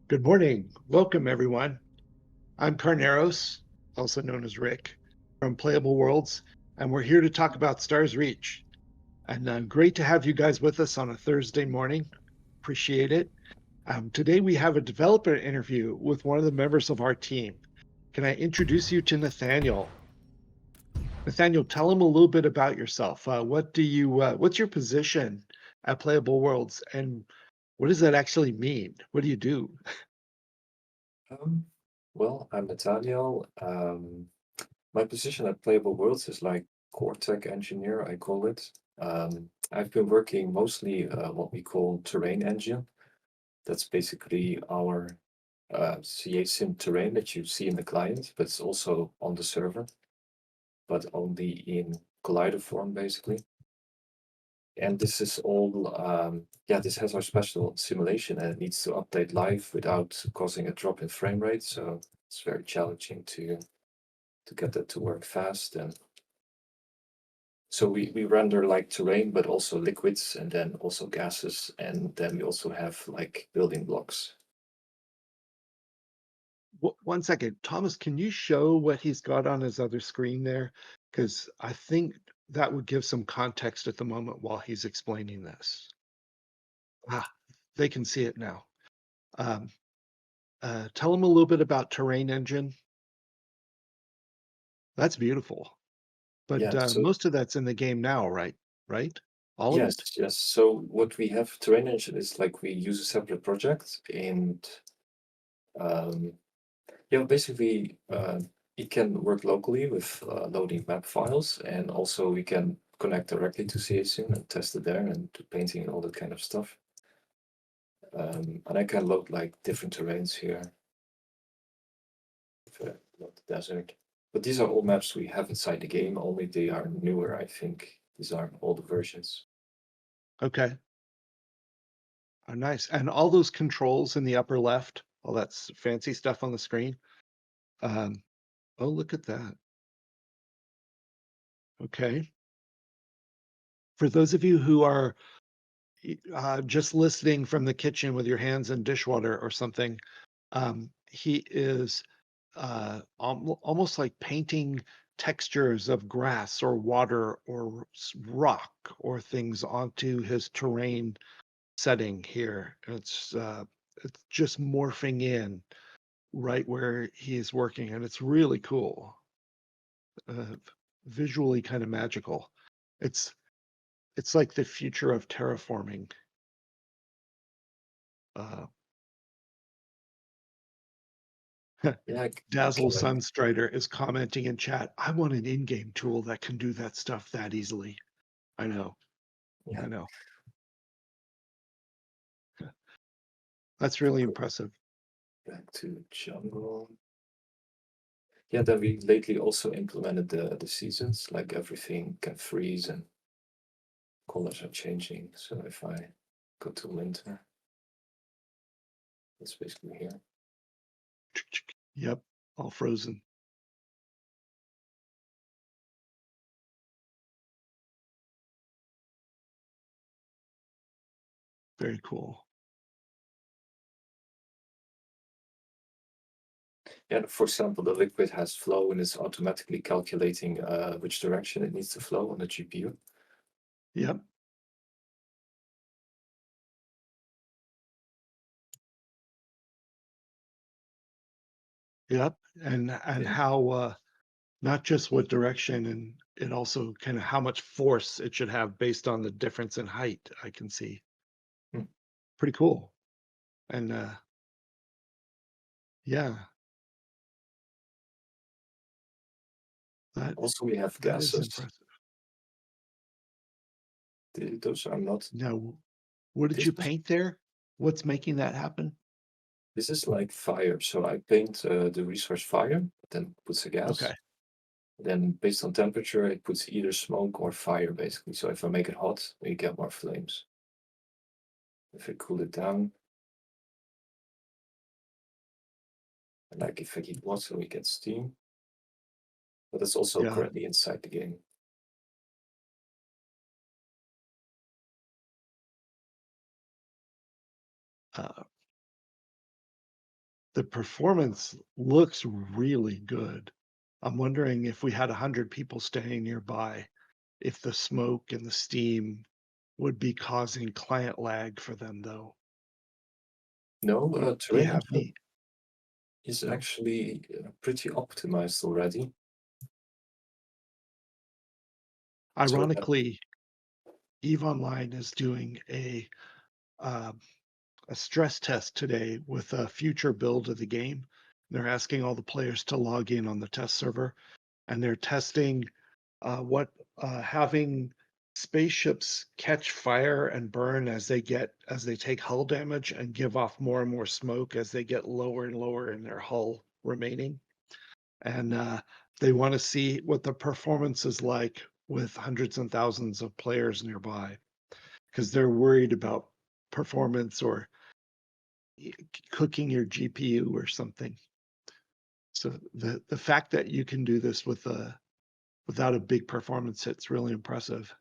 Good morning. Welcome, everyone. I'm Carneros, also known as Rick, from Playable Worlds, and we're here to talk about Stars Reach. And great to have you guys with us on a Thursday morning. Appreciate it. Today, we have a developer interview with one of the members of our team. Can I introduce you to Nathaniel? Nathaniel, tell him a little bit about yourself. What's your position at Playable Worlds, and what does that actually mean? What do you do? Um, I'm Nathaniel. My position at Playable Worlds is like core tech engineer, I call it. I've been working mostly what we call terrain engine. That's basically our CA sim terrain that you see in the client, but it's also on the server, but only in Collider form, basically. And this is all, this has our special simulation and it needs to update live without causing a drop in frame rate. So it's very challenging to get that to work fast. And so we render like terrain, but also liquids and then also gases. And then we also have like building blocks. One second, Thomas, can you show what he's got on his other screen there? Because I think that would give some context at the moment while he's explaining this. Ah, they can see it now. Um, Tell him a little bit about Terrain Engine. That's beautiful. But Yeah, so most of that's in the game now, right? Right? All of yes, it? yes. So what we have terrain engine is like we use a separate project and um, yeah, basically, it can work locally with loading map files, and also we can connect directly to CASIM and test it there and do painting and all that kind of stuff. And I can load like different terrains here, if I load the desert. But these are all maps we have inside the game, only they are newer, I think. These are older versions. Okay. Oh, nice. And all those controls in the upper left, all that fancy stuff on the screen. Um, oh, look at that. Okay. For those of you who are just listening from the kitchen with your hands in dishwater or something. He is almost like painting textures of grass or water or rock or things onto his terrain setting here. It's just morphing in right where he's working, and it's really cool. Uh, Visually kind of magical. It's it's like the future of terraforming. Uh, Yeah, I Dazzle can like, Sunstrider is commenting in chat. I want an in-game tool that can do that stuff that easily. I know. yeah, I know. That's really go impressive. back to jungle. Yeah, then we lately also implemented the seasons, like everything can freeze and colors are changing. So if I go to winter, it's basically here. Yep. All frozen. Very cool. Yeah, for example, the liquid has flow and it's automatically calculating which direction it needs to flow on the GPU. Yep. Yep. And Yeah. how not just what direction and also kind of how much force it should have based on the difference in height, I can see. Hmm. Pretty cool. And yeah, that Also, we have that is gases. impressive. Those are not. Now, what did This you was. paint there? What's making that happen? This is like fire. So I paint the resource fire, then puts a Okay. gas. Then based on temperature, it puts either smoke or fire, basically. So if I make it hot, we get more flames. If I cool it down, like if I heat water, we get steam. But it's also Yeah. currently inside the game. Uh, the performance looks really good. I'm wondering if we had 100 people staying nearby, if the smoke and the steam would be causing client lag for them, though. No, Do you terrain have engine any? is No. actually pretty optimized already. So that Ironically, EVE Online is doing um, a stress test today with a future build of the game. They're asking all the players to log in on the test server, and they're testing what having spaceships catch fire and burn as they take hull damage and give off more and more smoke as they get lower and lower in their hull remaining. And they want to see what the performance is like with hundreds and thousands of players nearby because they're worried about performance or cooking your GPU or something. So the fact that you can do this without a big performance hit's really impressive.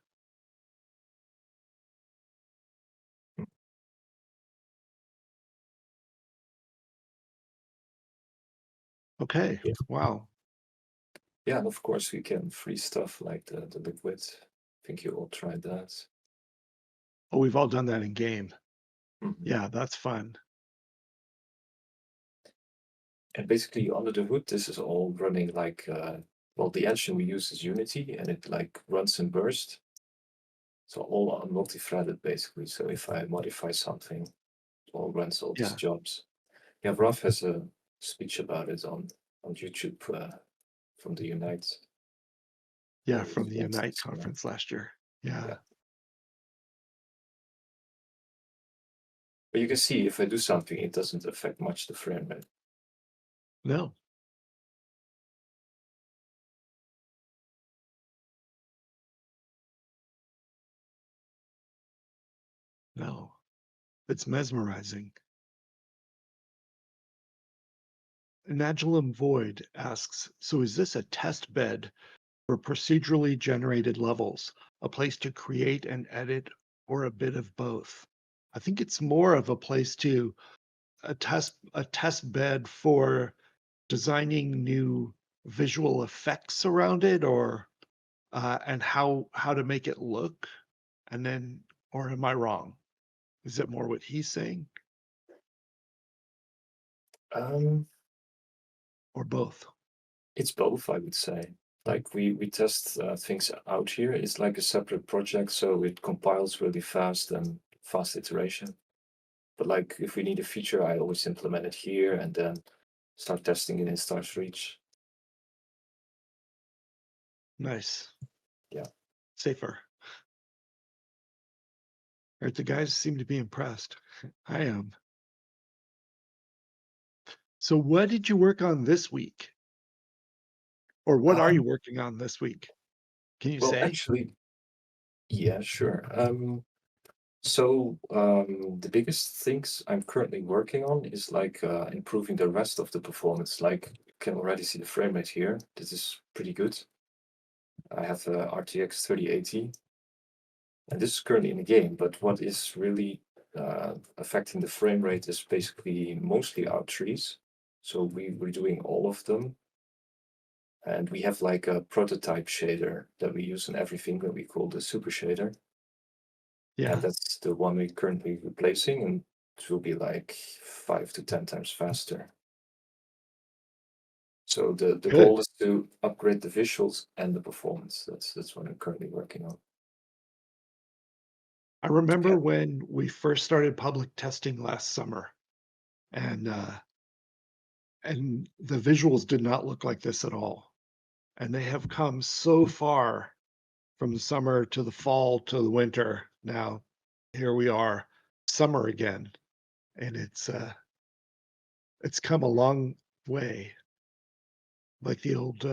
Okay. yeah, Wow. yeah, and of course we can freeze stuff like the liquid. I think you all tried that. Oh, we've all done that in game. Mhm. Yeah, that's fun. And basically under the hood, this is all running like well, the engine we use is Unity, and it like runs in burst. So all are multi-threaded basically. So if I modify something, it all runs all these Yeah. jobs. Yeah, Ralph has a speech about it on YouTube from the Unite Yeah, from the event Unite this year. conference last year. Yeah, Yeah. but you can see if I do something, it doesn't affect much the frame rate. No, no. It's mesmerizing. Nagilum Void asks, so is this a test bed for procedurally generated levels, a place to create and edit, or a bit of both? I think it's more of a place to a test bed for designing new visual effects around it or and how to make it look and then or am I wrong? Is it more what he's saying Um, or both? it's both, I would say. Like we test things out here. It's like a separate project, so it compiles really fast and fast iteration. But like if we need a feature, I always implement it here and then start testing it in Stars Reach. Nice. Yeah. Safer. Right, the guys seem to be impressed. I am. So what did you work on this week? Or what are you Um, working on this week? Can you well, say? actually, yeah, sure. The biggest things I'm currently working on is like improving the rest of the performance. Like you can already see the frame rate here. This is pretty good. I have a RTX 3080, and this is currently in the game. But what is really affecting the frame rate is basically mostly our trees. So we're doing all of them, and we have like a prototype shader that we use in everything that we call the super shader. And Yeah. that's the one we're currently replacing, and it will be like 5 to 10 times faster. So the Good. goal is to upgrade the visuals and the performance. That's what I'm currently working on. I Yeah. remember when we first started public testing last summer and the visuals did not look like this at all. And they have come so far from the summer to the fall to the winter. Now here we are, summer again, and it's come a long way. Like the old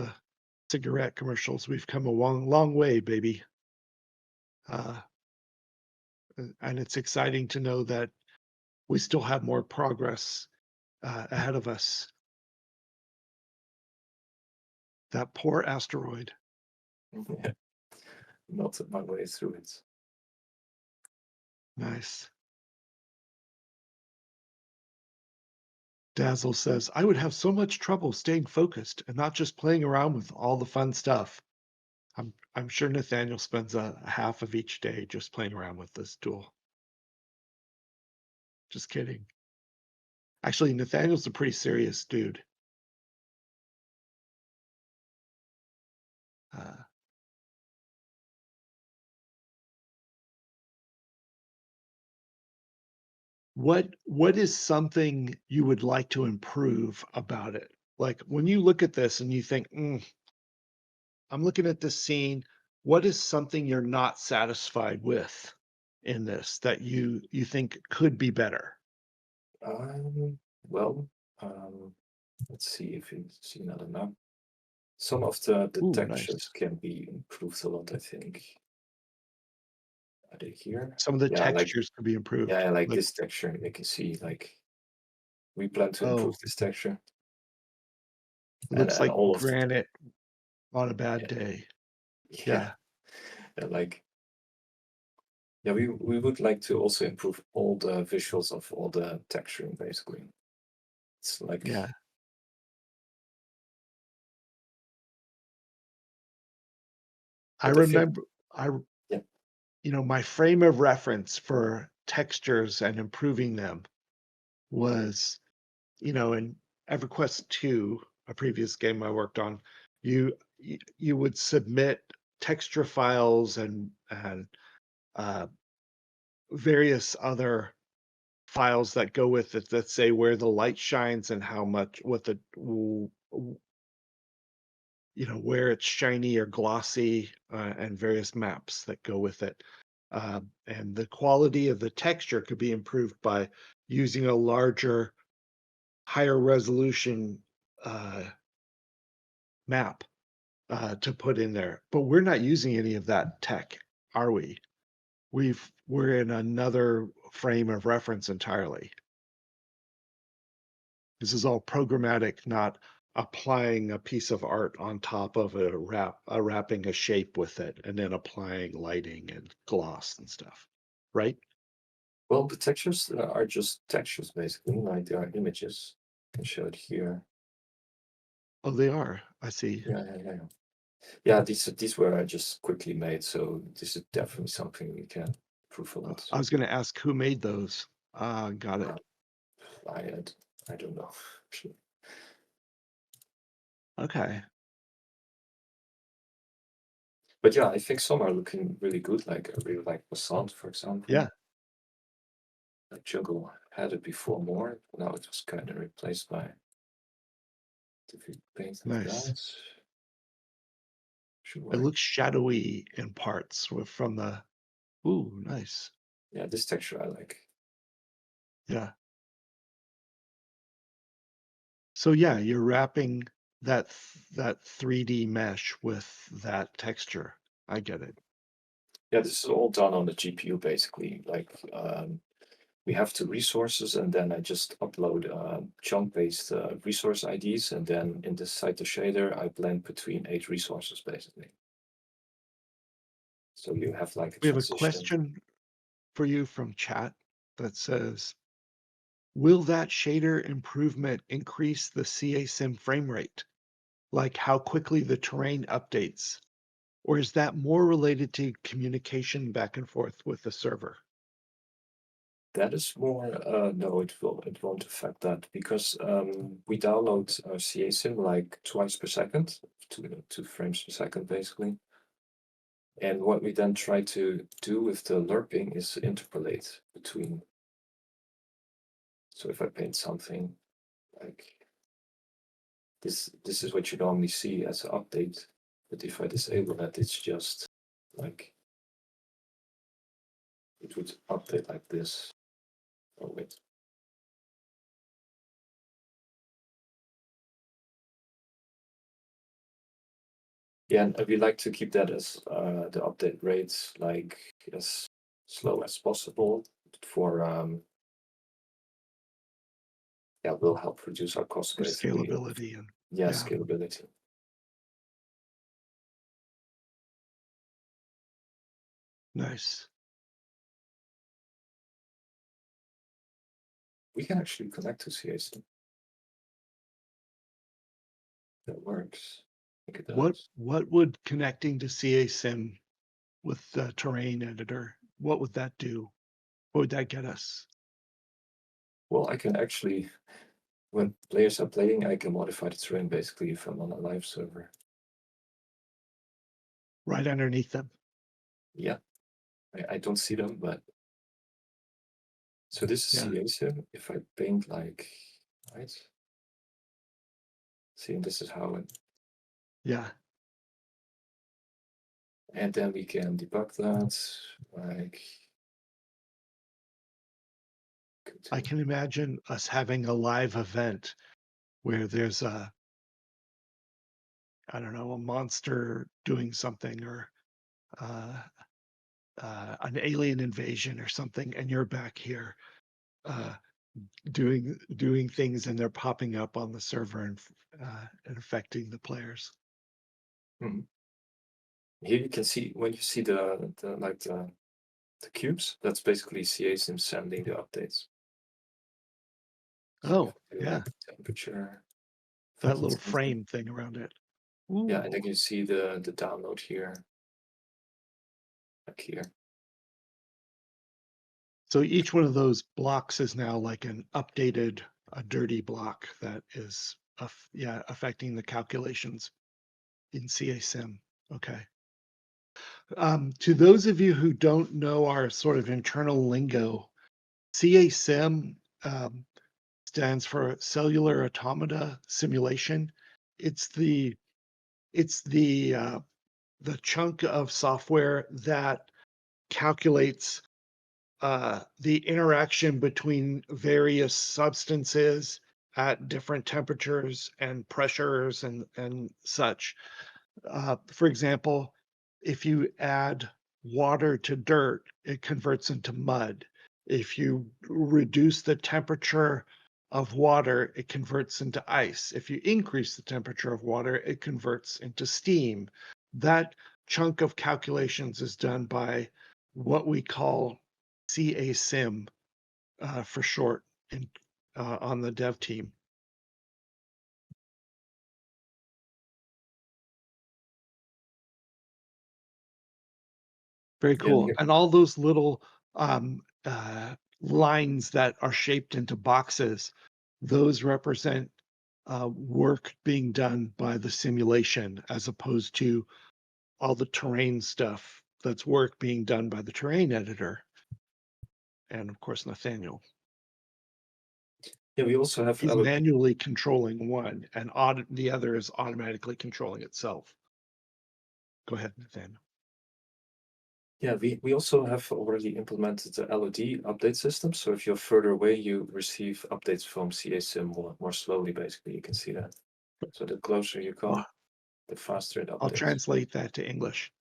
cigarette commercials, we've come a long way, baby. Uh, and it's exciting to know that we still have more progress ahead of us. That poor asteroid. Yeah. Melted my way through it. Nice. Dazzle says, I would have so much trouble staying focused and not just playing around with all the fun stuff. I'm sure Nathaniel spends a half of each day just playing around with this tool. Just kidding. Actually, Nathaniel's a pretty serious dude. Uh, what is something you would like to improve about it? Like when you look at this and you think, I'm looking at this scene, what is something you're not satisfied with in this that you think could be better? Um, well, um, let's see if you see another map. Some of the Ooh, nice. textures can be improved a lot, I think. Are they here? Some of the Yeah, like textures could be improved. yeah, like Like, this texture, you can see like we plan to improve oh, this texture looks and like all of the granite on a bad yeah, day. yeah, Yeah, yeah, like yeah, we would like to also improve all the visuals of all the texturing basically. It's like yeah. I but I think remember I yeah, my frame of reference for textures and improving them was, in EverQuest 2, a previous game I worked on, you would submit texture files and uh, various other files that go with it that say where the light shines and how much what the where it's shiny or glossy, and various maps that go with it. And the quality of the texture could be improved by using a larger, higher resolution map to put in there. But we're not using any of that tech, are we? We're in another frame of reference entirely. This is all programmatic, not applying a piece of art on top of wrapping a shape with it, and then applying lighting and gloss and stuff, right? well, the textures are just textures basically, like they are images. I can show it here. Oh, they are. I see. Yeah, yeah, yeah. Yeah, these were just quickly made, so this is definitely something we can improve a lot. I was gonna ask who made those. Got Uh, it. I had, I don't know. Okay. But yeah, I think some are looking really good. Like I really like Passant, for example. Yeah, Like Jungle had it before more. Now it was kind of replaced by different paint of nice. guys. Should It work. looks shadowy in parts from the ooh, nice. Yeah, this texture I like. Yeah. So yeah, you're wrapping that 3D mesh with that texture. I get it. Yeah, this is all done on the GPU basically. Like we have two resources, and then I just upload chunk-based resource IDs, and then in the Cyto shader, I blend between 8 resources basically. So you have like a We have a transition. question for you from chat that says, will that shader improvement increase the CA sim frame rate? Like how quickly the terrain updates? Or is that more related to communication back and forth with the server? That is more, no, it won't affect that because we download CASIM like twice per second, 2 frames per second basically. And what we then try to do with the lerping is interpolate between. So if I paint something like this is what you normally see as an update. But if I disable that, it's just like it would update like this. Oh wait. Yeah, and we like to keep that as the update rates like as slow as possible for yeah, will help reduce our costs For basically. scalability and Yeah, yeah, scalability. nice. We can actually connect to CAC. that works. I think it What does. what would connecting to CA Sim with the terrain editor, what would that do? What would that get us? Well, I can actually, when players are playing, I can modify the terrain basically if I'm on a live server. Right underneath them. Yeah, I don't see them, but so this is Yeah, CA if I paint like, right? See, and this is how it, yeah. and then we can debug that, like, go I to, can imagine us having a live event where there's a, I don't know, a monster doing something or uh, an alien invasion or something, and you're back here uh, doing things, and they're popping up on the server and affecting the players. mhm. Here you can see when you see the like the cubes, that's basically CA sending the updates. So if Oh, I do yeah, like temperature, if I that do little 20, frame thing around it. yeah, and Ooh. then you see the download here, like here. So each one of those blocks is now like an updated, a dirty block that is, yeah, affecting the calculations in CA Sim. Okay. To those of you who don't know our sort of internal lingo, CA Sim stands for Cellular Automata Simulation. It's the it's the chunk of software that calculates the interaction between various substances at different temperatures and pressures and such. For example, if you add water to dirt, it converts into mud. If you reduce the temperature of water, it converts into ice. If you increase the temperature of water, it converts into steam. That chunk of calculations is done by what we call CA Sim for short on the dev team. Very Yeah, and cool. here, And all those little lines that are shaped into boxes, those represent work being done by the simulation as opposed to all the terrain stuff that's work being done by the terrain editor and of course Nathaniel. yeah, we also have He's LOD. manually controlling one and the other is automatically controlling itself. Go ahead, Nathaniel. Yeah, we also have already implemented the LOD update system. So if you're further away, you receive updates from CA Sim more slowly, basically. You can see that. So the closer you Well, come, the faster it I'll updates. translate that to English.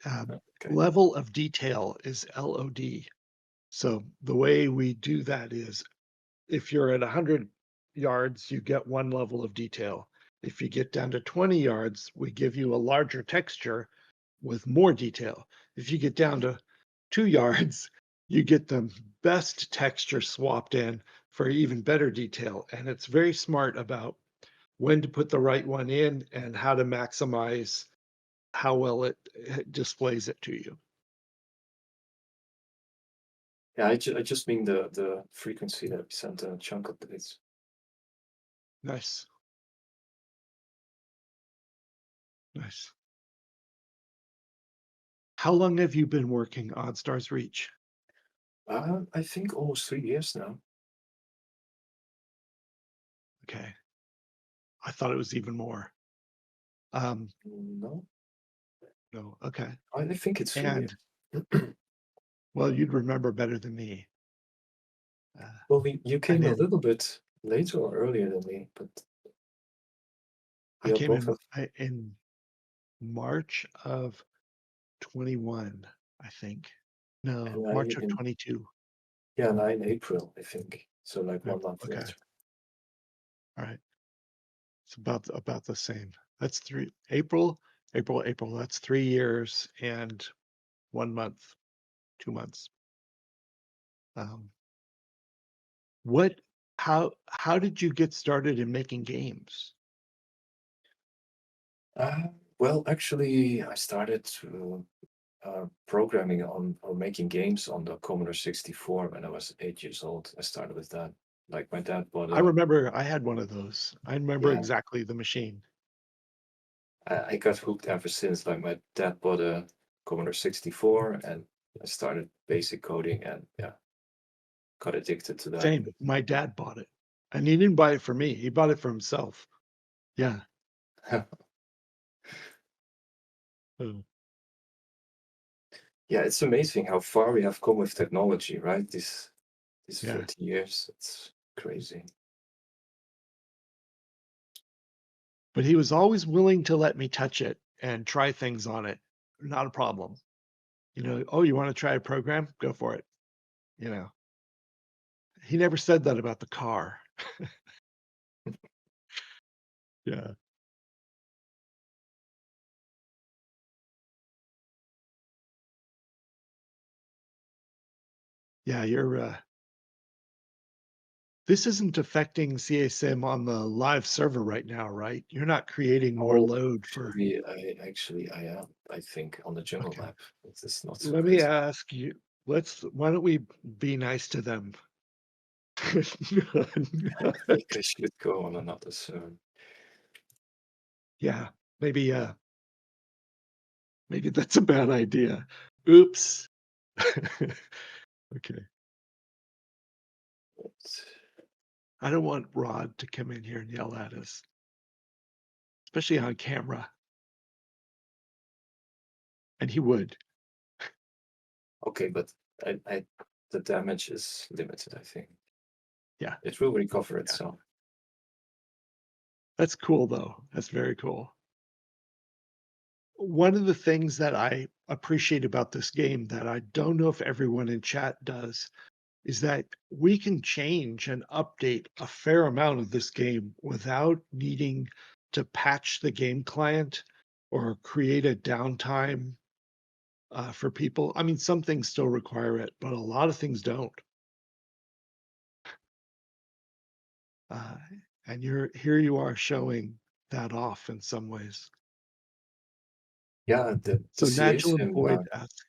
Okay. Level of detail is LOD. So the way we do that is if you're at 100 yards, you get one level of detail. If you get down to 20 yards, we give you a larger texture with more detail. If you get down to 2 yards, you get the best texture swapped in for even better detail. And it's very smart about when to put the right one in and how to maximize how well it displays it to you. Yeah, I just mean the frequency that we send a chunk updates. Nice, nice. How long have you been working on Stars Reach? I think almost 3 years now. Okay, I thought it was even more. Um, No, no, okay. I think it's 3 years. And well, you'd remember better than me. Uh, Well, you I came a didn't. little bit later or earlier than me, but I we are came both in have, in March of 21, I think. No, and I March of in 22. yeah, and I in April, I think. So like Right, 1 month okay, later. all right. It's about the same. That's April. That's 3 years and 1 month, 2 months. Um, what? How did you get started in making games? Uh, well, actually, I started programming on or making games on the Commodore 64 when I was 8 years old. I started with that. Like my dad bought I a remember I had one of those. I remember yeah. exactly the machine. I got hooked ever since. Like my dad bought a Commodore 64, and I started basic coding, and yeah, got addicted to that. Same. My dad bought it, and he didn't buy it for me. He bought it for himself. Yeah. Oh, Yeah, it's amazing how far we have come with technology, right? These yeah. 30 years, it's crazy. But he was always willing to let me touch it and try things on it. Not a problem. "Oh, you wanna try a program? Go for it." You know? He never said that about the car. Yeah. Yeah, this isn't affecting CASIM on the live server right now, right? You're not creating more Oh, load for I am. I think on the jungle okay. map, it's not so Let me crazy. ask you, why don't we be nice to them? I think I should go on another server. Yeah, maybe, maybe that's a bad idea. Oops. Okay. But I don't want Rod to come in here and yell at us, especially on camera, and he would. okay, but I the damage is limited, I think. Yeah, It will recover yeah. itself. That's cool, though. That's very cool. One of the things that I appreciate about this game that I don't know if everyone in chat does is that we can change and update a fair amount of this game without needing to patch the game client or create a downtime for people. I mean, some things still require it, but a lot of things don't. Uh, and here you are showing that off in some ways. Yeah, the So Nagel CASIM, Boyd asks,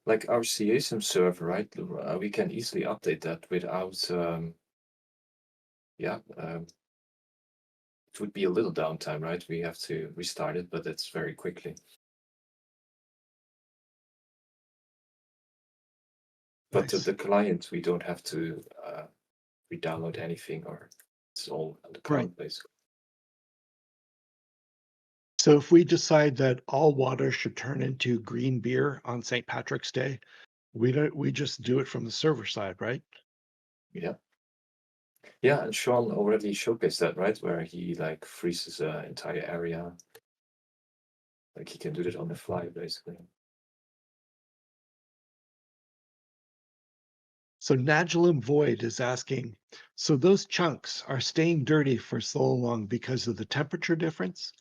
like our CASIM server, right? We can easily update that without, yeah, it would be a little downtime, right? We have to restart it, but it's very quickly. But nice. the client, we don't have to re-download anything, or it's all on the Right. cloud, basically. So if we decide that all water should turn into green beer on St. Patrick's Day, we just do it from the server side, right? Yeah. Yeah, and Sean already showcased that, right? Where he like freezes an entire area. Like he can do that on the fly, basically. So Nagilim Void is asking, so those chunks are staying dirty for so long because of the temperature difference?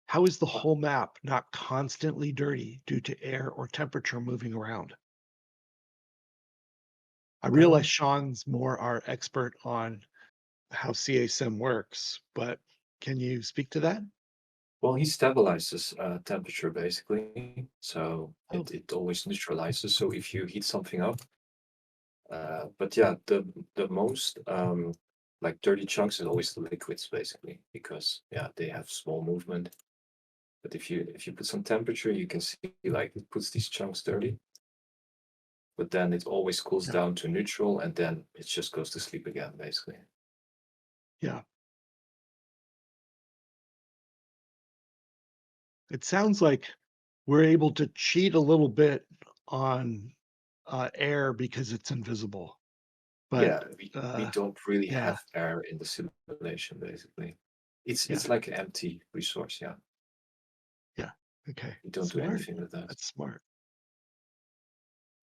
How is the Uh, whole map not constantly dirty due to air or temperature moving around? I realize Um, Sean's more our expert on how CASIM works, but can you speak to that? well, he stabilizes temperature basically, so Oh, it always neutralizes. So if you heat something up, but yeah, the most like dirty chunks is always the liquids basically, because yeah, they have small movement. But if you put some temperature, you can see like it puts these chunks dirty, but then it always cools yeah, down to neutral, and then it just goes to sleep again basically. yeah. It sounds like we're able to cheat a little bit on air because it's invisible, but Yeah, we uh, don't really yeah, have air in the simulation basically. yeah, It's like an empty resource, yeah. yeah. Okay, We don't do smart. anything with that. That's smart.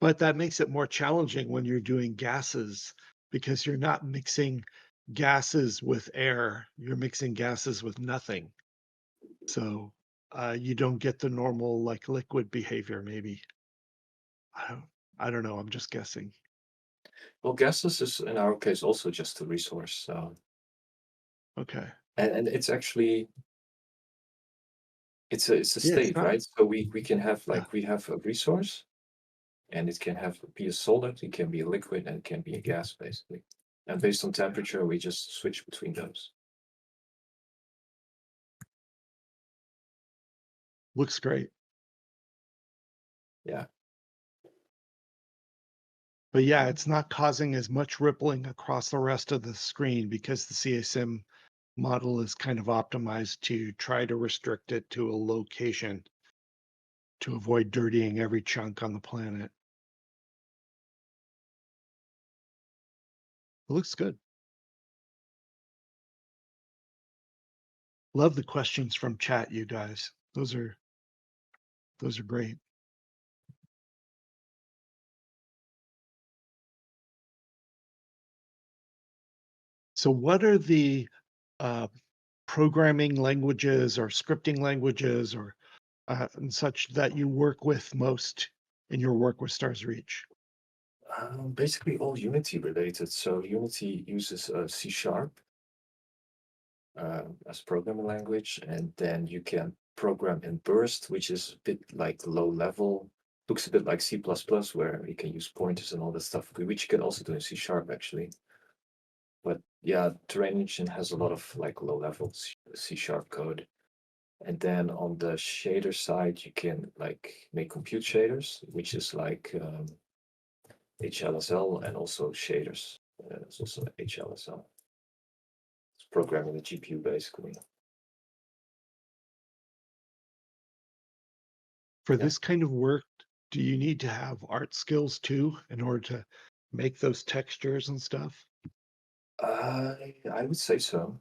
But that makes it more challenging when you're doing gases because you're not mixing gases with air. You're mixing gases with nothing. So you don't get the normal like liquid behavior. Maybe I don't. I don't know. I'm just guessing. Well, gases is in our case also just a resource. So Okay. and it's actually it's a Yeah, it's state, not. right? So we can have Yeah. we have a resource, and it can be a solid, it can be a liquid, and it can be a gas, basically. And based on Yeah. temperature, we just switch between those. Looks great. Yeah. But yeah, it's not causing as much rippling across the rest of the screen because the CSM model is kind of optimized to try to restrict it to a location to avoid dirtying every chunk on the planet. It looks good. Love the questions from chat, you guys. Those are great. So what are the uh, programming languages or scripting languages or and such that you work with most in your work with Stars Reach? Basically all Unity related. So Unity uses C Sharp as a programming language, and then you can program in Burst, which is a bit like low level. Looks a bit like C++, where you can use pointers and all that stuff, which you can also do in C Sharp actually. But yeah, Terrain Engine has a lot of like low level C Sharp code. And then on the shader side, you can like make compute shaders, which is like HLSL and also shaders. It's also HLSL. It's programming the GPU basically. For Yeah. this kind of work, do you need to have art skills too in order to make those textures and stuff? I would say so.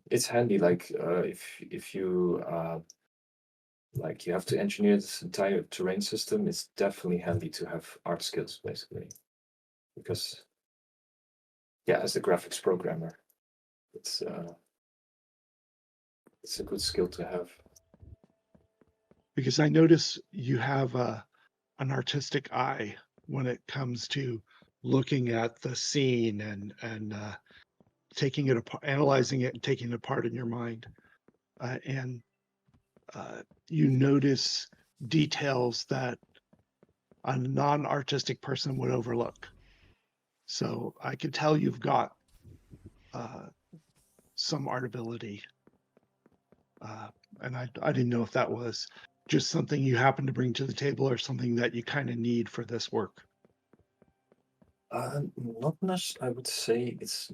It's handy, like if you like you have to engineer this entire terrain system, it's definitely handy to have art skills basically. Because yeah, as a graphics programmer, it's uh, it's a good skill to have. Because I notice you have an artistic eye when it comes to looking at the scene and taking it apart, analyzing it, and taking it apart in your mind. And you notice details that a non-artistic person would overlook. So I could tell you've got uh, some art ability, uh, and I didn't know if that was just something you happen to bring to the table or something that you kind of need for this work. Not I would say it's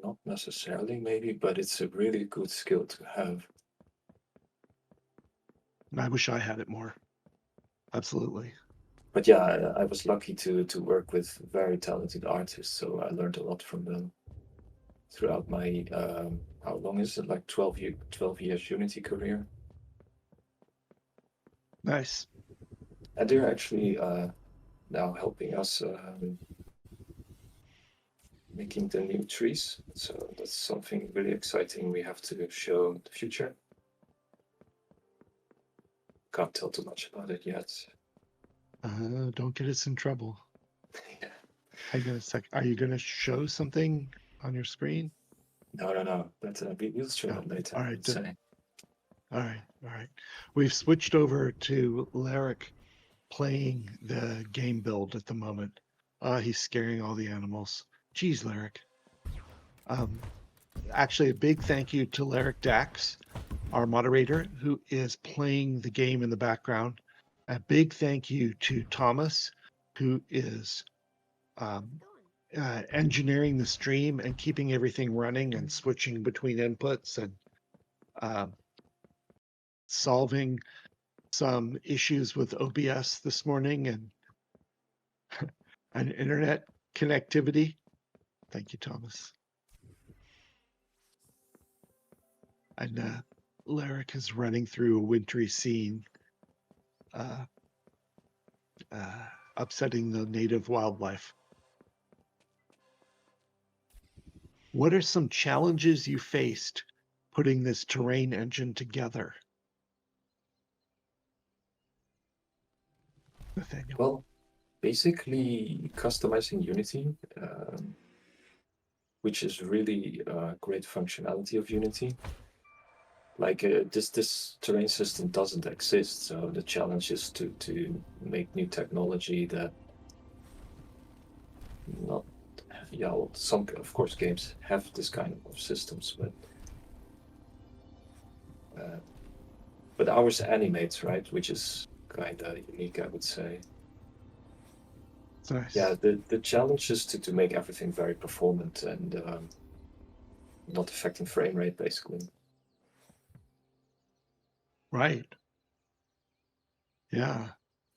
not necessarily maybe, but it's a really good skill to have. And I wish I had it more. Absolutely. But yeah, I was lucky to work with very talented artists, so I learned a lot from them throughout my how long is it, like 12 years Unity career. Nice. And they're actually now helping us making the new trees. So that's something really exciting we have to show in the future. Can't tell too much about it yet. Don't get us in trouble. Yeah. Hang on a sec. Are you going to show something on your screen? No. But we'll show No. that later, All I right. would say. All right. All right. We've switched over to Larrick playing the game build at the moment. He's scaring all the animals. Geez, Larrick. Um, actually, a big thank you to Larrick Dax, our moderator, who is playing the game in the background. A big thank you to Thomas, who is um, engineering the stream and keeping everything running and switching between inputs and uh, solving some issues with OBS this morning and internet connectivity. Thank you, Thomas. And Larrick is running through a wintry scene, uh, upsetting the native wildlife. What are some challenges you faced putting this terrain engine together, Nathaniel? Well, basically customizing Unity, which is really great functionality of Unity. Like this terrain system doesn't exist, so the challenge is to make new technology that not yeah, well, some of course games have this kind of systems, uh, but ours animates, right, which is kind of unique, I would say. It's Yeah, nice. the challenge is to make everything very performant and not affecting frame rate, basically. Right. Yeah.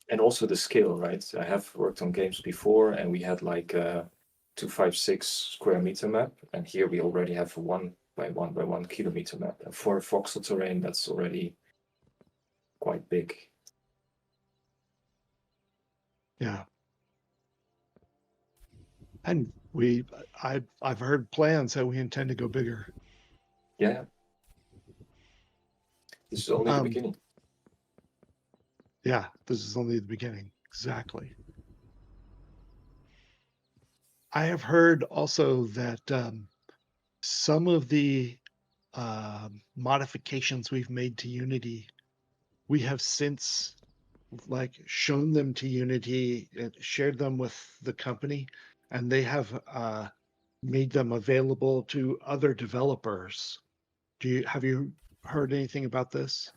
And also the scale, right? I have worked on games before, and we had like a 256 square meter map, and here we already have a 1 by 1 map. And for a voxel terrain, that's already quite big. Yeah. And I've heard plans that we intend to go bigger. Yeah, this is only the Um, beginning. yeah, this is only the beginning. Exactly. I have heard also that some of the modifications we've made to Unity, we have since like shown them to Unity and shared them with the company, and they have made them available to other developers. Have you heard anything about this?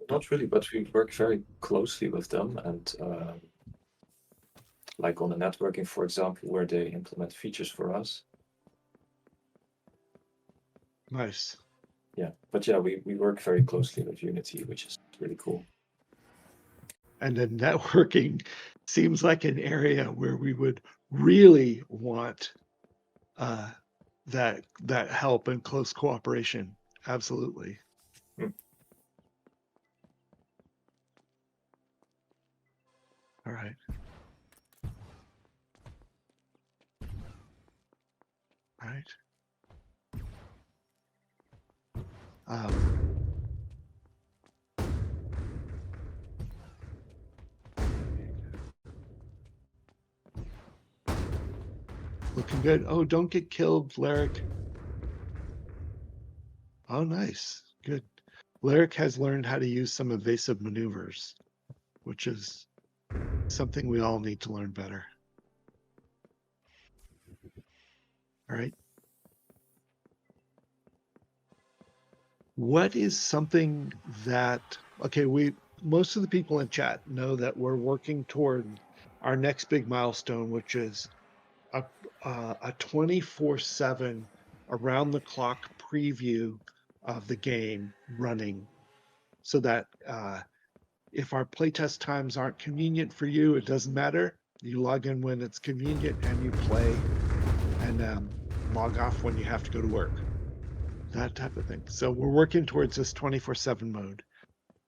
Not really, but we work very closely with them, and like on the networking, for example, where they implement features for us. Nice. Yeah, but yeah, we work very closely with Unity, which is really cool. And then networking seems like an area where we would really want uh, that help and close cooperation. Absolutely. Mm. All right. All right. Um, looking good. Oh, don't get killed, Lyric. Oh, nice. Good. Lyric has learned how to use some evasive maneuvers, which is something we all need to learn better. All right. What is something that, okay, most of the people in chat know that we're working toward our next big milestone, which is a, a 24/7 around the clock preview of the game running so that if our playtest times aren't convenient for you, it doesn't matter. You log in when it's convenient and you play and log off when you have to go to work, that type of thing. So we're working towards this 24/7 mode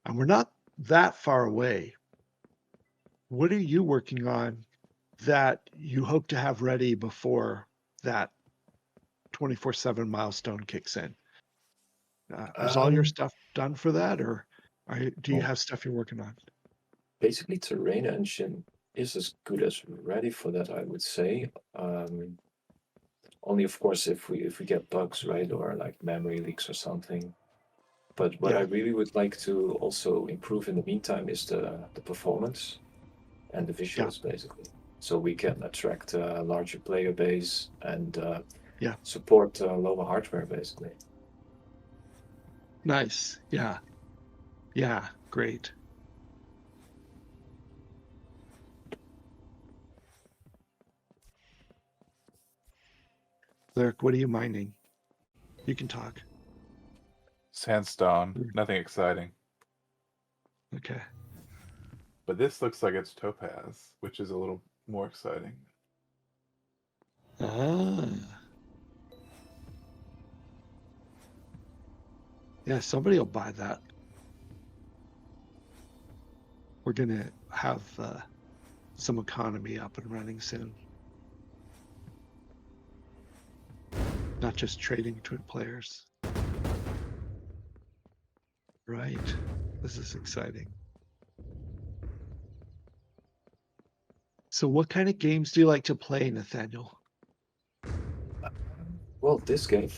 and we're not that far away. What are you working on that you hope to have ready before that 24/7 milestone kicks in? Is all your Um, stuff done for that, or do you well, have stuff you're working on? basically, Terrain Engine is as good as ready for that, I would say. Only, of course, if we get bugs, right, or like memory leaks or something. But what I Yeah, really would like to also improve in the meantime is the performance and the yeah, visuals, basically. So we can attract a larger player base and yeah. support lower hardware, basically. Nice. Yeah, yeah. Great. Lyric, what are you mining? You can talk. Sandstone, nothing exciting. Okay. But this looks like it's topaz, which is a little more exciting. Ah, yeah. Somebody will buy that. We're gonna have some economy up and running soon. Not just trading between players. Right. This is exciting. So what kind of games do you like to play, Nathaniel? Well, this game,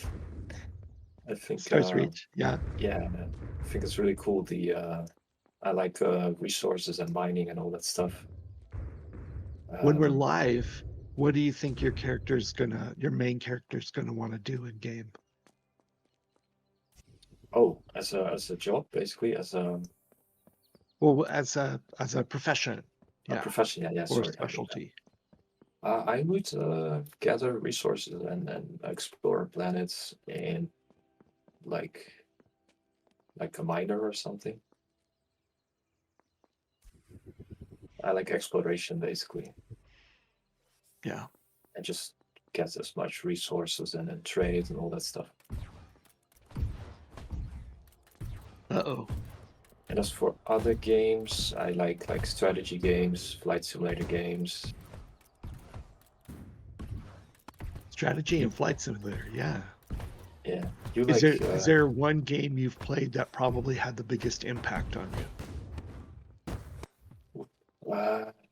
I think Stars Reach. Yeah. yeah, I think it's really cool. I like resources and mining and all that stuff. When we're Um, live, what do you think your main character's gonna want to do in game? oh, as a job, basically, as Well, as a profession, a yeah, profession. Yeah, yeah. or a Sorry, I mean, specialty. I would gather resources and explore planets and like like a miner or something. I like exploration basically, Yeah. and just get as much resources and then trade and all that stuff. Uh-oh. And as for other games, I like strategy games, flight simulator games. Strategy You, and flight simulator. Yeah. yeah, you Is like there is there one game you've played that probably had the biggest impact on you?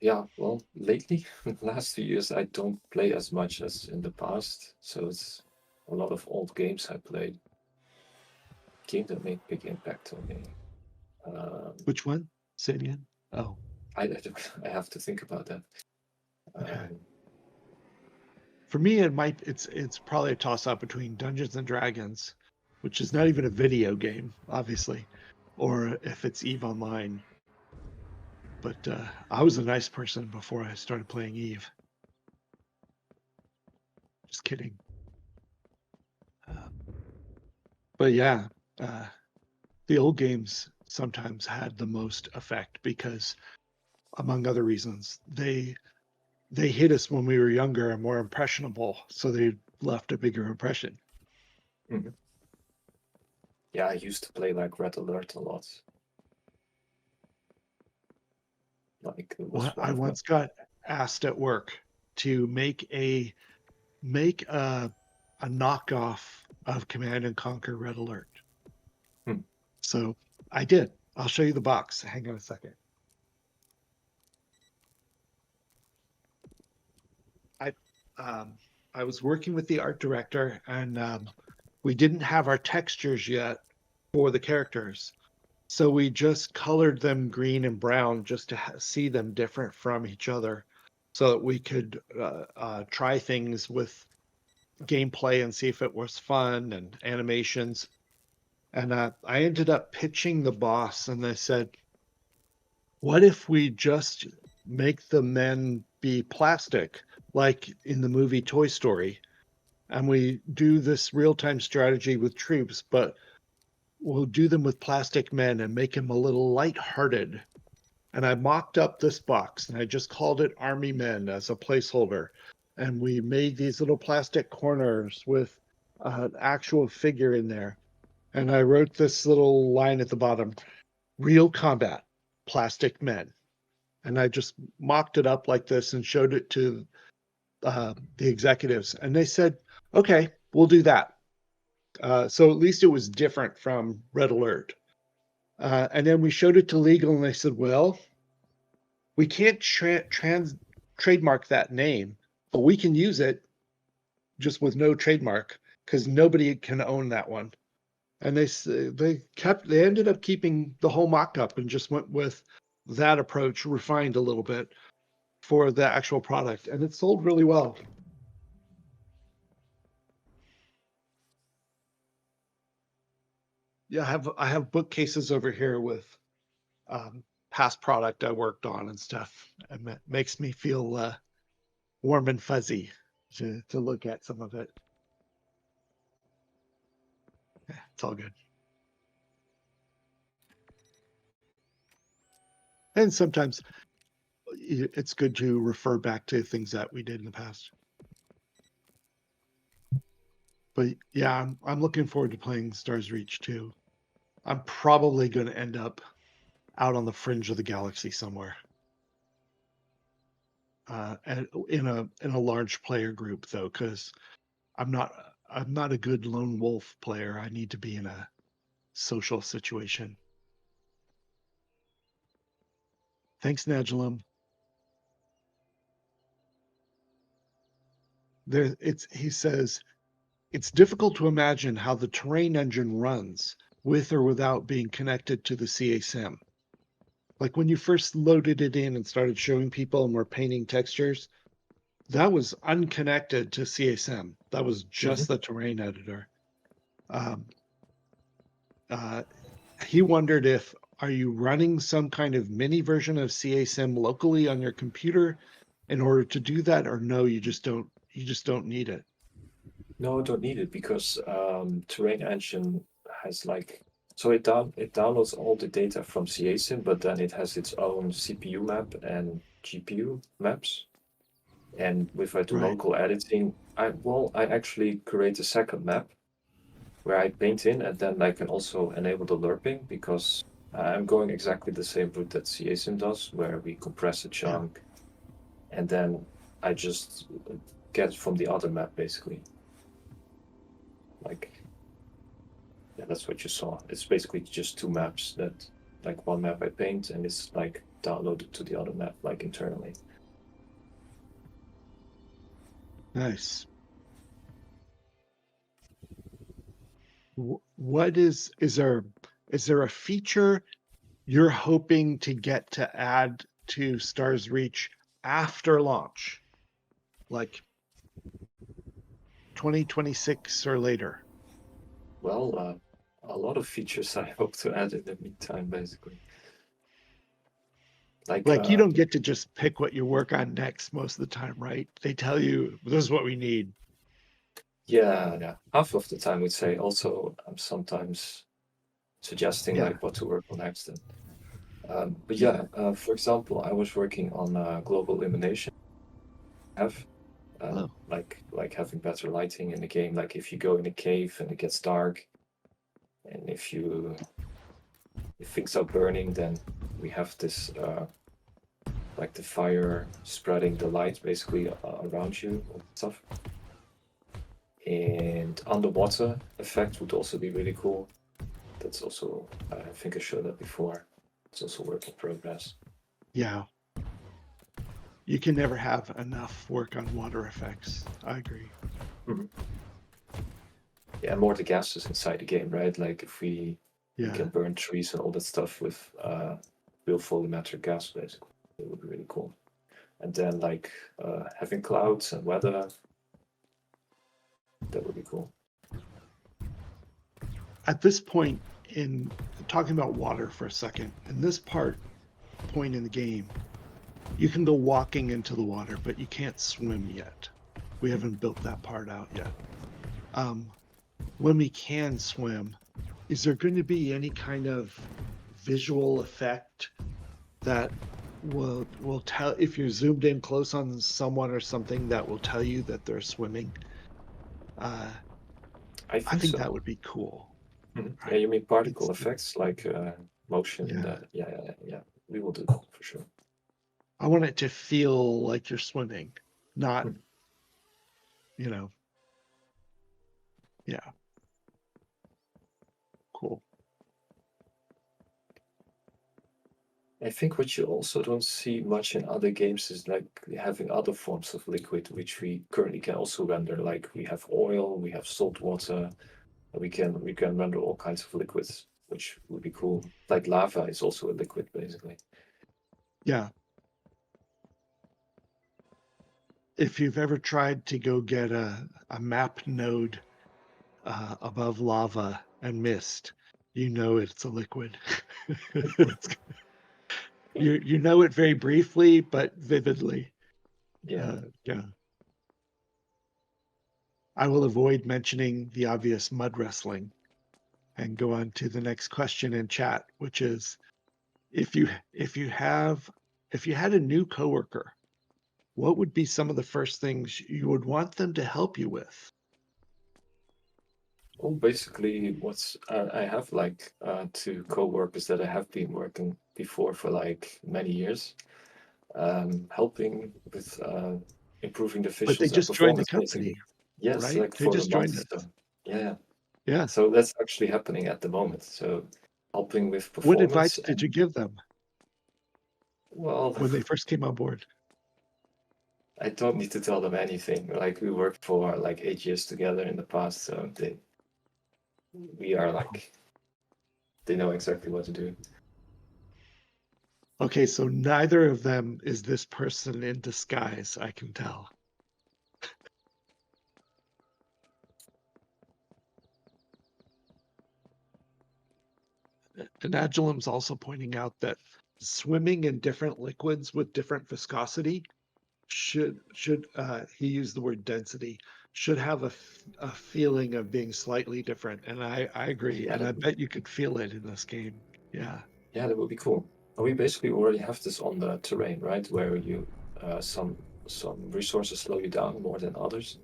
yeah, well, lately, the last few years, I don't play as much as in the past, so it's a lot of old games I played. Game that made big impact on me. Um, Which one? Say it again. Oh, I have to think about that. okay. Um, For me, it's probably a toss up between Dungeons and Dragons, which is not even a video game, obviously, or if it's Eve Online. But I was a nice person before I started playing Eve. Just kidding. Uh, but yeah, uh, the old games sometimes had the most effect because, among other reasons, they hit us when we were younger and more impressionable, so they left a bigger impression. mhm. Yeah, I used to play like Red Alert a lot. Like it was one I of my. once got asked at work to make a knockoff of Command and Conquer Red Alert. Hmm. So I did. I'll show you the box. Hang on a second. I um, I was working with the art director, and we didn't have our textures yet for the characters. So we just colored them green and brown just to see them different from each other so that we could try things with gameplay and see if it was fun and animations. And I ended up pitching the boss, and they said, what if we just make the men be plastic, like in the movie Toy Story? And we do this real time strategy with troops, but we'll do them with plastic men and make them a little lighthearted. And I mocked up this box and I just called it Army Men as a placeholder. And we made these little plastic corners with an actual figure in there. And I wrote this little line at the bottom, real combat, plastic men. And I just mocked it up like this and showed it to the executives. And they said, okay, we'll do that. So at least it was different from Red Alert. And then we showed it to legal, and they said, well, we can't trademark that name, but we can use it just with no trademark because nobody can own that one. And they ended up keeping the whole mock-up and just went with that approach refined a little bit for the actual product, and it sold really well. Yeah, I have bookcases over here with um, past product I worked on and stuff. It makes me feel warm and fuzzy to look at some of it. Yeah, it's all good. And sometimes it's good to refer back to things that we did in the past. But yeah, I'm looking forward to playing Stars Reach too. I'm probably going to end up out on the fringe of the galaxy somewhere. And in a large player group though, because I'm not a good lone wolf player. I need to be in a social situation. Thanks, Nagelum. He says it's difficult to imagine how the terrain engine runs with or without being connected to the CA sim. Like when you first loaded it in and started showing people and were painting textures, that was unconnected to CA sim. That was just the terrain editor. Um, uh, he wondered if, are you running some kind of mini version of CA sim locally on your computer in order to do that, or no, you just don't need it. No, I don't need it because Terrain Engine has like so it downloads all the data from CASIM, but then it has its own CPU map and GPU maps. And if I do Right. local editing, I actually create a second map where I paint in, and then I can also enable the lerping because I'm going exactly the same route that CASIM does, where we compress a Yeah. chunk, and then I just get it from the other map basically. Like, yeah, that's what you saw. It's basically just two maps that, like one map I paint and it's like downloaded to the other map, like internally. Nice. What is there a feature you're hoping to get to add to Stars Reach after launch, like 2026 or later? Well, a lot of features I hope to add in the meantime, basically. Like, Like you don't get to just pick what you work on next most of the time, right? They tell you this is what we need. yeah, half of the time we'd say. Also, I'm sometimes suggesting Yeah. like what to work on next. But yeah, for example, I was working on global illumination. Have Oh, like having better lighting in the game. Like if you go in a cave and it gets dark, and if things are burning, then we have this like the fire spreading the light basically around you and stuff. And underwater effect would also be really cool. That's also I think I showed that before. It's also work in progress. yeah. You can never have enough work on water effects. I agree. Mhm. Yeah, more the gases inside the game, right? Like if we Yeah. can burn trees and all that stuff with real volumetric gas, basically, it would be really cool. And then like having clouds and weather, that would be cool. At this point in talking about water for a second, in this point in the game, you can go walking into the water, but you can't swim yet. We haven't built that part out yet. When we can swim, is there going to be any kind of visual effect that will tell if you're zoomed in close on someone or something that will tell you that they're swimming? I I think think that so. would be cool, Yeah, right? you mean particle It's effects like motion in yeah. the yeah. We will do that for sure. I want it to feel like you're swimming, not, Hmm. you know, yeah, cool. I think what you also don't see much in other games is like having other forms of liquid, which we currently can also render. Like we have oil, we have salt water, and we can render all kinds of liquids, which would be cool. Like lava is also a liquid, basically. Yeah. If you've ever tried to go get a map node above lava and mist, you know it's a liquid. It's- you know it very briefly, but vividly. Yeah. Yeah. I will avoid mentioning the obvious mud wrestling and go on to the next question in chat, which is if you if you have if you had a new coworker, what would be some of the first things you would want them to help you with? Well, basically, what's I have like two co-workers that I have been working before for like many years, helping with improving the But they visuals and just joined the performance, basically. company, Yes, right? like They for a just month. joined us. So yeah, Yeah. so that's actually happening at the moment. So helping with What performance advice did you and give them well, when they first came on board? I don't need to tell them anything. Like we worked for like 8 years together in the past, so we are like they know exactly what to do. Okay, so neither of them is this person in disguise, I can tell. And Agilum's also pointing out that swimming in different liquids with different viscosity should he used the word density, should have a feeling of being slightly different. And I agree. Yeah, And I bet you could feel it in this game. Yeah. yeah, that would be cool. And we basically already have this on the terrain, right? Where you some resources slow you down more than others.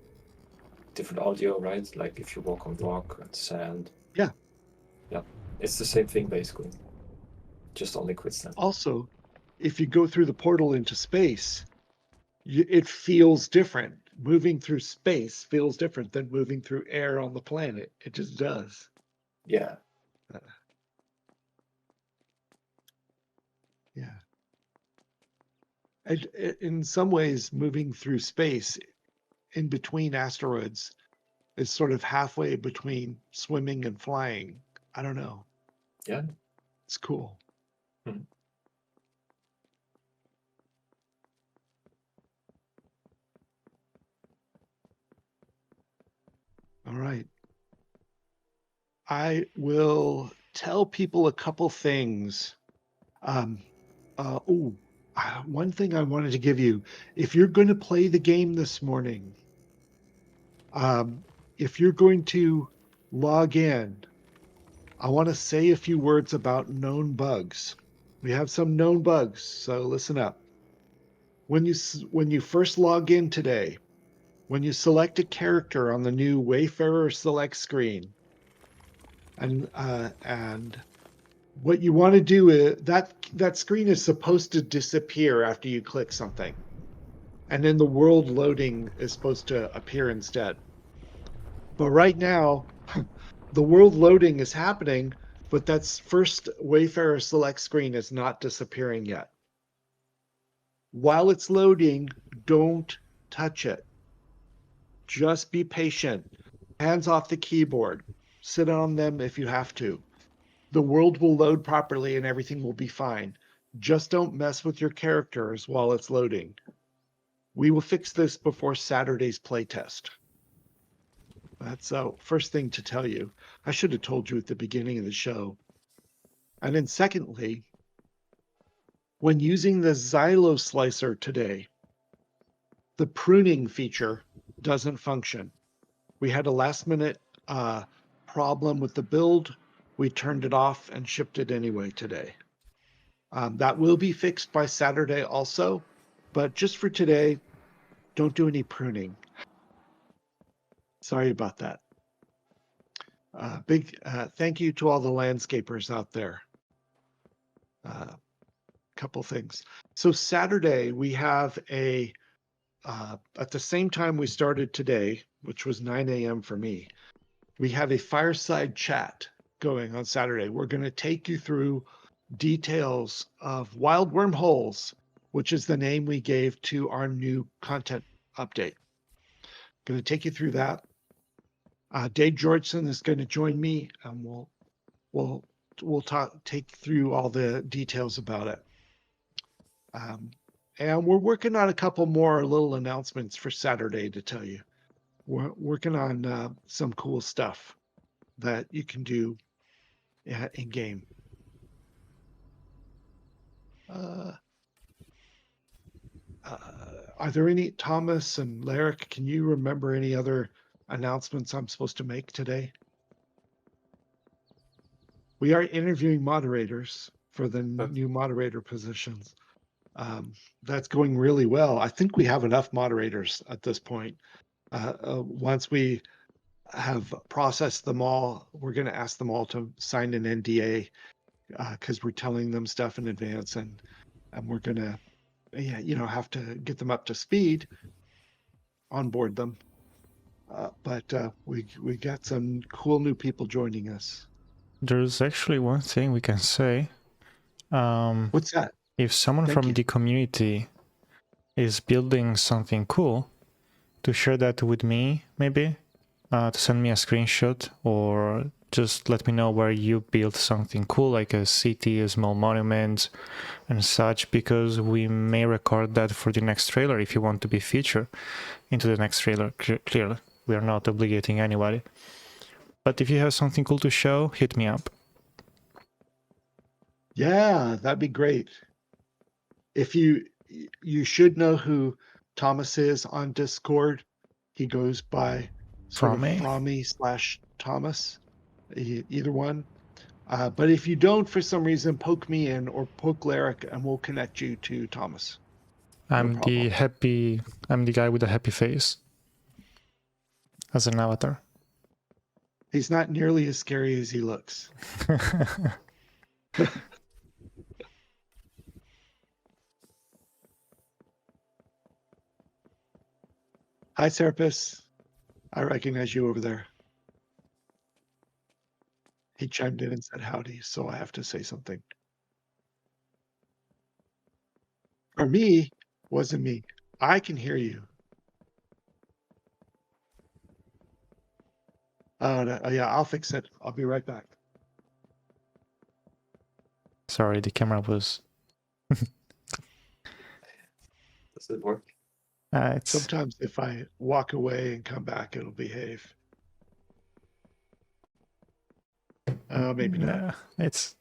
Different audio, right? Like if you walk on rock and sand. Yeah. Yeah, it's the same thing basically, just on liquids then. Also, if you go through the portal into space, it feels different. Moving through space feels different than moving through air on the planet. It just does. Yeah. Yeah. And in some ways, moving through space in between asteroids is sort of halfway between swimming and flying. I don't know. Yeah. It's cool. Hmm. All right. I will tell people a couple things. One thing I wanted to give you. If you're going to play the game this morning, if you're going to log in, I want to say a few words about known bugs. We have some known bugs, so listen up. When you first log in today, when you select a character on the new Wayfarer Select screen, and what you want to do is that screen is supposed to disappear after you click something, and then the world loading is supposed to appear instead. But right now, the world loading is happening, but that first Wayfarer Select screen is not disappearing yet. While it's loading, don't touch it. Just be patient. Hands off the keyboard. Sit on them if you have to. The world will load properly and everything will be fine. Just don't mess with your characters while it's loading. We will fix this before Saturday's playtest. That's first thing to tell you. I should have told you at the beginning of the show. And then secondly, when using the Xylo slicer today, the pruning feature doesn't function. We had a last minute problem with the build. We turned it off and shipped it anyway today. That will be fixed by Saturday also, but just for today, don't do any pruning. Sorry about that. Big thank you to all the landscapers out there. Couple things. So Saturday we have at the same time we started today, which was 9 a.m. for me, we have a fireside chat going on Saturday. We're going to take you through details of Wild Wormholes, which is the name we gave to our new content update. Going to take you through that. Dave Georgeson is going to join me, and we'll take through all the details about it. And we're working on a couple more little announcements for Saturday to tell you. We're working on some cool stuff that you can do in game. Are there any, Thomas and Larrick, can you remember any other announcements I'm supposed to make today? We are interviewing moderators for the new moderator positions. That's going really well. I think we have enough moderators at this point. Once we have processed them all, we're going to ask them all to sign an NDA because we're telling them stuff in advance, and we're going to have to get them up to speed, onboard them. But we got some cool new people joining us. There's actually one thing we can say. What's that? If someone Thank from you. the community is building something cool, to share that with me, maybe, to send me a screenshot, or just let me know where you built something cool, like a city, a small monument, and such, because we may record that for the next trailer if you want to be featured into the next trailer. Clearly, we are not obligating anybody. But if you have something cool to show, hit me up. Yeah, that'd be great. If you should know who Thomas is on Discord. He goes by sort of Frommy/Thomas, either one. But if you don't, for some reason, poke me in or poke Lyric, and we'll connect you to Thomas. I'm problem. the guy with the happy face as an avatar. He's not nearly as scary as he looks. Hi, Serapis. I recognize you over there. He chimed in and said howdy, so I have to say something. For me, wasn't me. I can hear you. Yeah, I'll fix it. I'll be right back. Sorry, the camera was... Does it work? it's... Sometimes if I walk away and come back, it'll behave. Maybe not. Yeah, it's...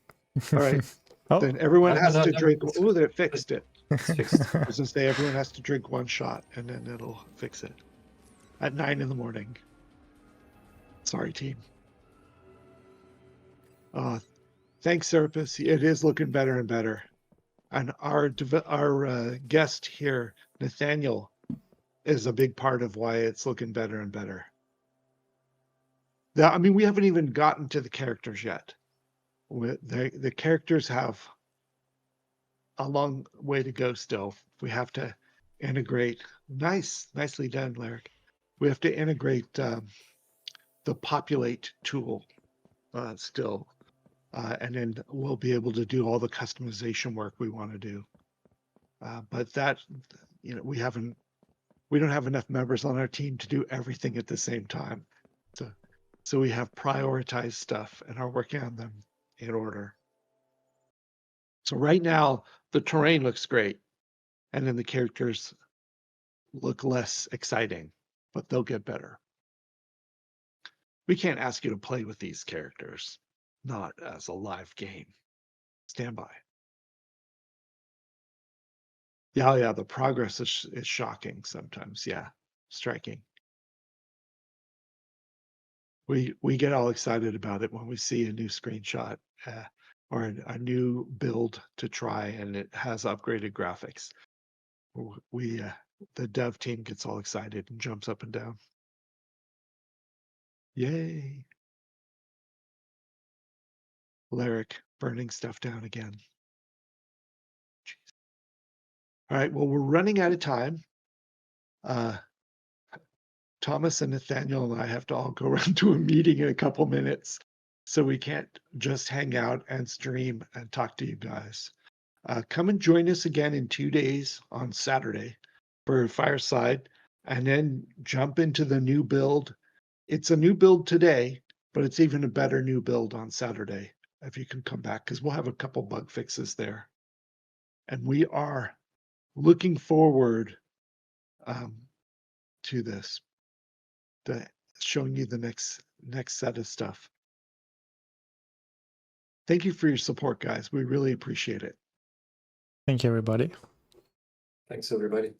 All right. Oh, Then everyone No, has no, to no, drink. it's- Oh, they fixed it. It's fixed. I was gonna say everyone has to drink one shot, and then it'll fix it. At 9 in. Sorry, team. Thanks, Serapis. It is looking better and better. And our guest here, Nathaniel, is a big part of why it's looking better and better. I mean, we haven't even gotten to the characters yet. The characters have a long way to go still. We have to integrate. Nicely done, Lyric. We have to integrate the populate tool still. And then we'll be able to do all the customization work we want to do. But that, we don't have enough members on our team to do everything at the same time. So we have prioritized stuff and are working on them in order. So right now, the terrain looks great. And then the characters look less exciting, but they'll get better. We can't ask you to play with these characters, not as a live game. Stand by. Yeah, the progress is shocking sometimes. Yeah, striking. We get all excited about it when we see a new screenshot or a new build to try, and it has upgraded graphics. The dev team gets all excited and jumps up and down. Yay! Lyric burning stuff down again. Jeez. All right, well, we're running out of time. Thomas and Nathaniel and I have to all go around to a meeting in a couple minutes, so we can't just hang out and stream and talk to you guys. Come and join us again in 2 days on Saturday for Fireside, and then jump into the new build. It's a new build today, but it's even a better new build on Saturday if you can come back, because we'll have a couple bug fixes there. And we are looking forward to this. Showing you the next set of stuff. Thank you for your support, guys. We really appreciate it. thank you, everybody. Thanks, everybody.